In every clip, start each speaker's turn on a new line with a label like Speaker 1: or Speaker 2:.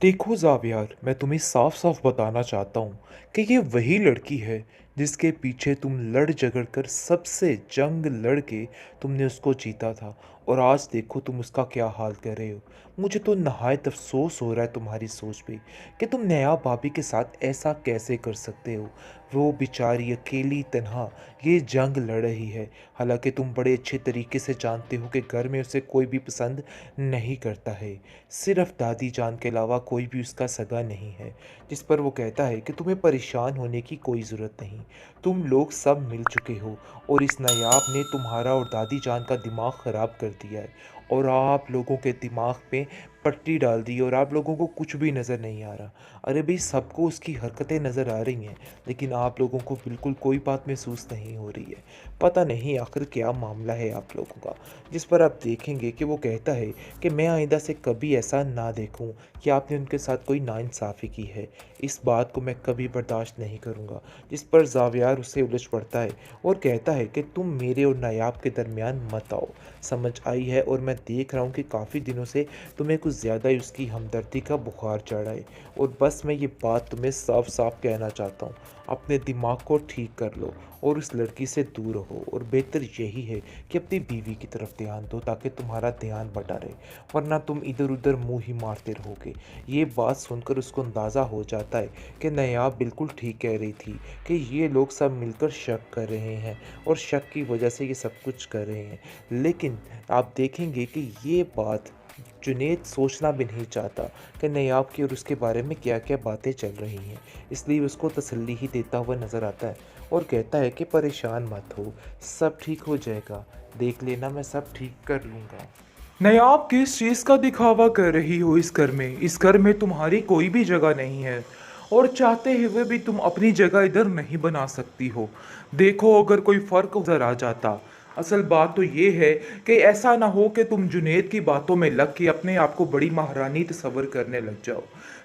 Speaker 1: देखो ज़ावियार, मैं तुम्हें साफ-साफ बताना चाहता हूँ कि ये वही लड़की है जिसके पीछे तुम लड़ झगड़ कर सबसे जंग लड़ के तुमने उसको जीता था और आज देखो तुम उसका क्या हाल कर रहे हो। मुझे तो नहायत अफ़सोस हो रहा है तुम्हारी सोच पे कि तुम नया भाभी के साथ ऐसा कैसे कर सकते हो। वो बेचारी अकेली तन्हा ये जंग लड़ रही है। हालाँकि तुम बड़े अच्छे तरीके से जानते हो कि घर में उसे कोई भी पसंद नहीं करता है। सिर्फ दादी जान के अलावा कोई भी उसका सगा नहीं है। जिस पर वो कहता है कि तुम्हें परेशान होने की कोई ज़रूरत नहीं। तुम लोग सब मिल चुके हो और इस नायाब ने तुम्हारा और दादी जान का दिमाग ख़राब कर दिया है और आप लोगों के दिमाग पे पट्टी डाल दी और आप लोगों को कुछ भी नज़र नहीं आ रहा। अरे भाई, सबको उसकी हरकतें नज़र आ रही हैं, लेकिन आप लोगों को बिल्कुल कोई बात महसूस नहीं हो रही है। पता नहीं आखिर क्या मामला है आप लोगों का। जिस पर आप देखेंगे कि वो कहता है कि मैं आइंदा से कभी ऐसा ना देखूं कि आपने उनके साथ कोई नाइंसाफ़ी की है। इस बात को मैं कभी बर्दाश्त नहीं करूंगा। जिस पर ज़ावियार उससे उलझ पड़ता है और कहता है कि तुम मेरे और नायाब के दरमियान मत आओ। समझ आई है, और मैं देख रहा हूँ कि काफ़ी दिनों से तुम्हें कुछ ज़्यादा ही उसकी हमदर्दी का बुखार चढ़ा है और बस मैं ये बात तुम्हें साफ साफ कहना चाहता हूँ। अपने दिमाग को ठीक कर लो और उस लड़की से दूर रहो, और बेहतर यही है कि अपनी बीवी की तरफ ध्यान दो ताकि तुम्हारा ध्यान बटा रहे, वरना तुम इधर उधर मुंह ही मारते रहोगे। ये बात सुनकर उसको अंदाज़ा हो जाता है कि नयाब बिल्कुल ठीक कह रही थी कि ये लोग सब मिलकर शक कर रहे हैं और शक की वजह से ये सब कुछ कर रहे हैं। लेकिन आप देखेंगे कि ये बात जुनैद सोचना भी नहीं चाहता कि नयाब की और उसके बारे में क्या क्या बातें चल रही हैं। इसलिए उसको तसल्ली ही देता हुआ नज़र आता है और कहता है कि परेशान मत हो, सब ठीक हो जाएगा, देख लेना मैं सब ठीक कर लूँगा।
Speaker 2: नायाब किस चीज़ का दिखावा कर रही हो इस घर में तुम्हारी कोई भी जगह नहीं है और चाहते हुए भी तुम अपनी जगह इधर नहीं बना सकती हो। देखो, अगर कोई फ़र्क उधर आ जाता। असल बात तो ये है कि ऐसा ना हो कि तुम जुनेद की बातों में लग के अपने आप को बड़ी महारानी तस्वर करने लग जाओ।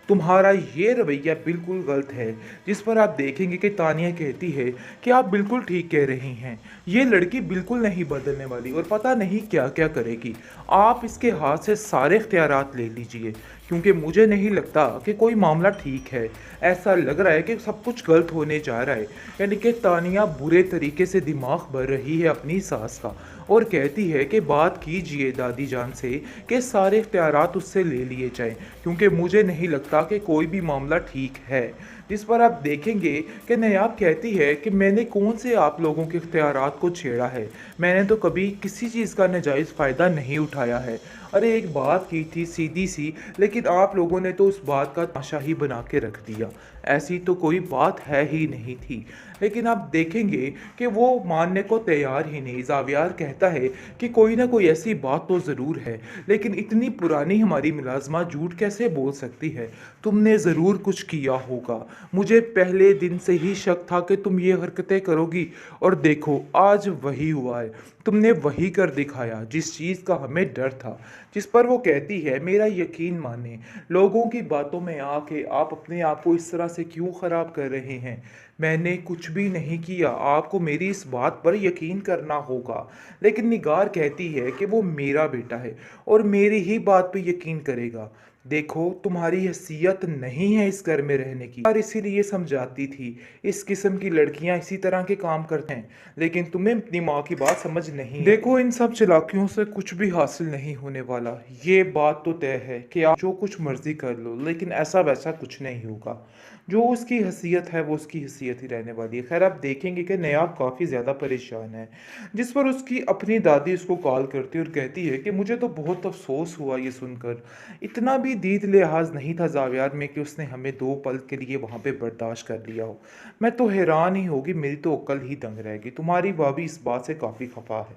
Speaker 2: तुम्हारा ये रवैया बिल्कुल गलत है। जिस पर आप देखेंगे कि तानिया कहती है कि आप बिल्कुल ठीक कह रही हैं, ये लड़की बिल्कुल नहीं बदलने वाली और पता नहीं क्या क्या करेगी। आप इसके हाथ से सारे इख्तियारात ले लीजिए, क्योंकि मुझे नहीं लगता कि कोई मामला ठीक है। ऐसा लग रहा है कि सब कुछ गलत होने जा रहा है। यानी कि तानिया बुरे तरीके से दिमाग भर रही है अपनी सास का और कहती है कि बात कीजिए दादी जान से कि सारे इख्तियारात उससे ले लिए जाएं, क्योंकि मुझे नहीं लगता कि कोई भी मामला ठीक है। जिस पर आप देखेंगे कि नयाब कहती है कि मैंने कौन से आप लोगों के इख्तियारात को छेड़ा है, मैंने तो कभी किसी चीज़ का नाजायज़ फ़ायदा नहीं उठाया है। अरे एक बात की थी सीधी सी, लेकिन आप लोगों ने तो उस बात का तमाशा ही बना के रख दिया। ऐसी तो कोई बात है ही नहीं थी। लेकिन आप देखेंगे कि वो मानने को तैयार ही नहीं। ज़ावियार कहता है कि कोई ना कोई ऐसी बात तो ज़रूर है, लेकिन इतनी पुरानी हमारी मुलाजमा झूठ कैसे बोल सकती है। तुमने ज़रूर कुछ किया होगा। मुझे पहले दिन से ही शक था कि तुम ये हरकतें करोगी और देखो आज वही हुआ है। तुमने वही कर दिखाया जिस चीज़ का हमें डर था। जिस पर वो कहती है, मेरा यकीन माने, लोगों की बातों में आके आप अपने आप को इस तरह से क्यों ख़राब कर रहे हैं। मैंने कुछ भी नहीं किया, आपको मेरी इस बात पर यकीन करना होगा। लेकिन निगार कहती है कि वो मेरा बेटा है और मेरी ही बात पे यकीन करेगा। देखो, तुम्हारी हैसियत नहीं है इस घर में रहने की, और इसीलिए समझाती थी। इस किस्म की लड़कियां इसी तरह के काम करते हैं, लेकिन तुम्हें अपनी माँ की बात समझ नहीं देखो, इन सब चालाकियों से कुछ भी हासिल नहीं होने वाला। ये बात तो तय है कि आप जो कुछ मर्जी कर लो, लेकिन ऐसा वैसा कुछ नहीं होगा। जो उसकी हैसियत है वो उसकी हैसियत ही रहने वाली है। खैर, आप देखेंगे कि नयाब काफ़ी ज़्यादा परेशान है। जिस पर उसकी अपनी दादी उसको कॉल करती है और कहती है कि मुझे तो बहुत अफसोस हुआ ये सुनकर। इतना भी दीद लिहाज नहीं था ज़ावियार में कि उसने हमें 2 पल के लिए वहाँ पे बर्दाश्त कर लिया हो। मैं तो हैरान ही होगी, मेरी तो अक्ल ही दंग रहेगी। तुम्हारी भाभी इस बात से काफ़ी खफा है।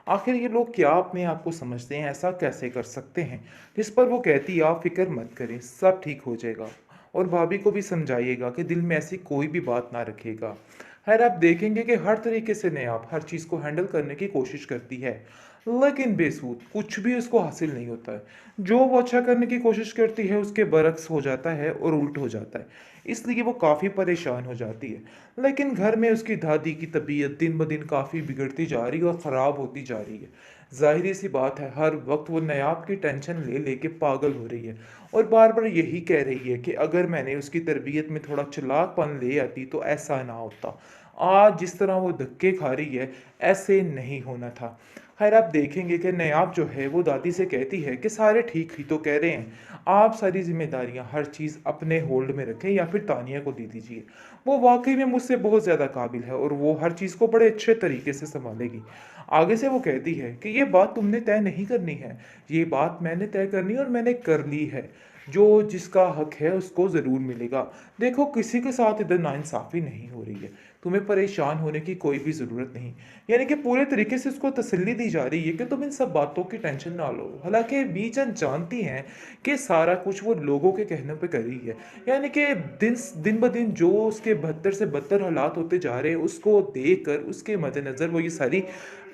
Speaker 2: आखिर ये लोग क्या अपने आप को समझते हैं, ऐसा कैसे कर सकते हैं। जिस पर वो कहती है, आप फिक्र मत करें, सब ठीक हो जाएगा और भाभी को भी समझाइएगा कि दिल में ऐसी कोई भी बात ना रखेगा। खैर, आप देखेंगे कि हर तरीके से नयाब हर चीज़ को हैंडल करने की कोशिश करती है, लेकिन बेसूद कुछ भी उसको हासिल नहीं होता है। जो वो अच्छा करने की कोशिश करती है उसके बरक्स हो जाता है और उल्ट हो जाता है। इसलिए वो काफ़ी परेशान हो जाती है। लेकिन घर में उसकी दादी की तबीयत दिन ब दिन काफ़ी बिगड़ती जा रही है और ख़राब होती जा रही है। ज़ाहिर सी बात है, हर वक्त वो नयाब की टेंशन ले लेके पागल हो रही है और बार-बार यही कह रही है कि अगर मैंने उसकी तरबियत में थोड़ा चालाकपन ले आती तो ऐसा ना होता। आज जिस तरह वो धक्के खा रही है, ऐसे नहीं होना था। ख़ैर आप देखेंगे कि नायाब जो है वो दादी से कहती है कि सारे ठीक ही तो कह रहे हैं, आप सारी ज़िम्मेदारियाँ हर चीज़ अपने होल्ड में रखें या फिर तानिया को दे दीजिए। वो वाक़ई में मुझसे बहुत ज़्यादा काबिल है और वो हर चीज़ को बड़े अच्छे तरीके से सँभालेगी। आगे से वो कहती है कि ये बात तुमने तय नहीं करनी है, ये बात मैंने तय करनी है और मैंने कर ली है। जो जिसका हक है उसको ज़रूर मिलेगा। देखो किसी के साथ इधर नाइंसाफ़ी नहीं हो रही है। तुम्हें परेशान होने की कोई भी ज़रूरत नहीं। यानी कि पूरे तरीके से उसको तसल्ली दी जा रही है कि तुम इन सब बातों की टेंशन ना लो। हालाँकि बीचन जानती हैं कि सारा कुछ वो लोगों के कहने पे कर रही है। यानी कि दिन ब दिन जो उसके बदतर से बदतर हालात होते जा रहे हैं, उसको देखकर उसके मद्देनज़र वो ये सारी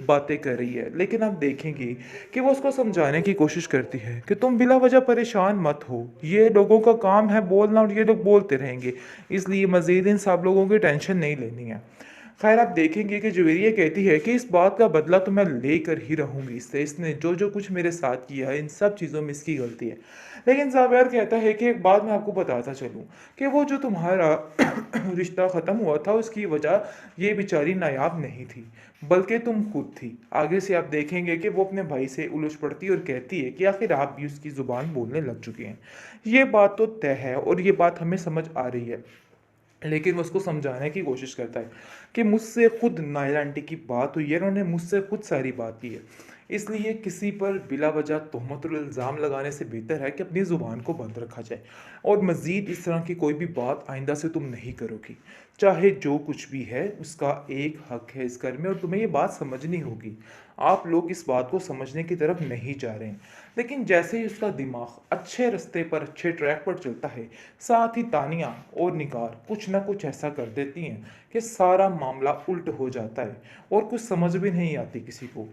Speaker 2: बातें कर रही है। लेकिन आप देखेंगी कि वो उसको समझाने की कोशिश करती है कि तुम बिला वजह परेशान मत हो। ये लोगों का काम है बोलना और ये लोग बोलते रहेंगे। इसलिए मज़ीद इन सब लोगों की टेंशन नहीं लेनी है। ख़ैर आप देखेंगे कि जुवेरिया कहती है कि इस बात का बदला तो मैं लेकर ही रहूँगी इससे। इसने जो-जो कुछ मेरे साथ किया है, इन सब चीज़ों में इसकी गलती है। लेकिन ज़ावेर कहता है कि एक बात मैं आपको बताता चलूँ कि वो जो तुम्हारा रिश्ता ख़त्म हुआ था उसकी वजह ये बेचारी नायाब नहीं थी, बल्कि तुम खुद थी। आगे से आप देखेंगे कि वो अपने भाई से उलझ पड़ती है और कहती है कि आखिर आप भी उसकी ज़ुबान बोलने लग चुके हैं। ये बात तो तय है और ये बात हमें समझ आ रही है। लेकिन वो उसको समझाने की कोशिश करता है कि मुझसे खुद नायला आंटी की बात हुई है, उन्होंने मुझसे खुद सारी बात की है। इसलिए किसी पर बिला वजह तोहमत और इल्ज़ाम लगाने से बेहतर है कि अपनी ज़ुबान को बंद रखा जाए और मज़ीद इस तरह की कोई भी बात आइंदा से तुम नहीं करोगी। चाहे जो कुछ भी है उसका एक हक है इस घर में और तुम्हें ये बात समझनी होगी। आप लोग इस बात को समझने की तरफ नहीं जा रहे हैं। लेकिन जैसे ही उसका दिमाग अच्छे रास्ते पर, अच्छे ट्रैक पर चलता है, साथ ही तानिया और निगार कुछ ना कुछ ऐसा कर देती हैं कि सारा मामला उल्ट हो जाता है और कुछ समझ भी नहीं आती किसी को।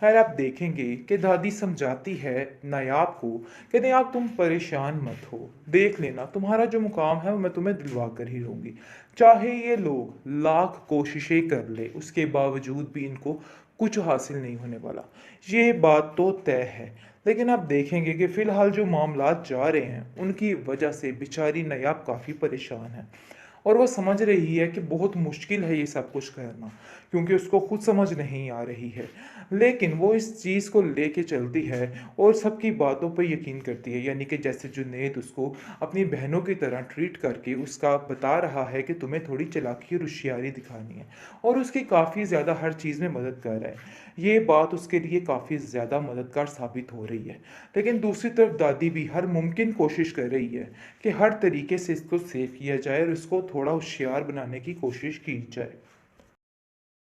Speaker 2: खैर आप देखेंगे कि दादी समझाती है नायाब को कि नायाब तुम परेशान मत हो, देख लेना तुम्हारा जो मुकाम है वो मैं तुम्हें दिलवा कर ही रहूँगी। चाहे ये लोग लाख कोशिशें कर ले उसके बावजूद भी इनको कुछ हासिल नहीं होने वाला। ये बात तो तय है। लेकिन आप देखेंगे कि फ़िलहाल जो मामलात जा रहे हैं उनकी वजह से बेचारी नायाब काफ़ी परेशान है और वो समझ रही है कि बहुत मुश्किल है ये सब कुछ करना क्योंकि उसको खुद समझ नहीं आ रही है। लेकिन वो इस चीज़ को लेके चलती है और सबकी बातों पर यकीन करती है। यानी कि जैसे जुनैद उसको अपनी बहनों की तरह ट्रीट करके उसका बता रहा है कि तुम्हें थोड़ी चालाकी और होशियारी दिखानी है और उसकी काफ़ी ज़्यादा हर चीज़ में मदद कर रहा है। ये बात उसके लिए काफ़ी ज़्यादा मददगार साबित हो रही है। लेकिन दूसरी तरफ दादी भी हर मुमकिन कोशिश कर रही है कि हर तरीके से इसको सेव किया जाए और इसको थोड़ा होशियार बनाने की कोशिश की जाए।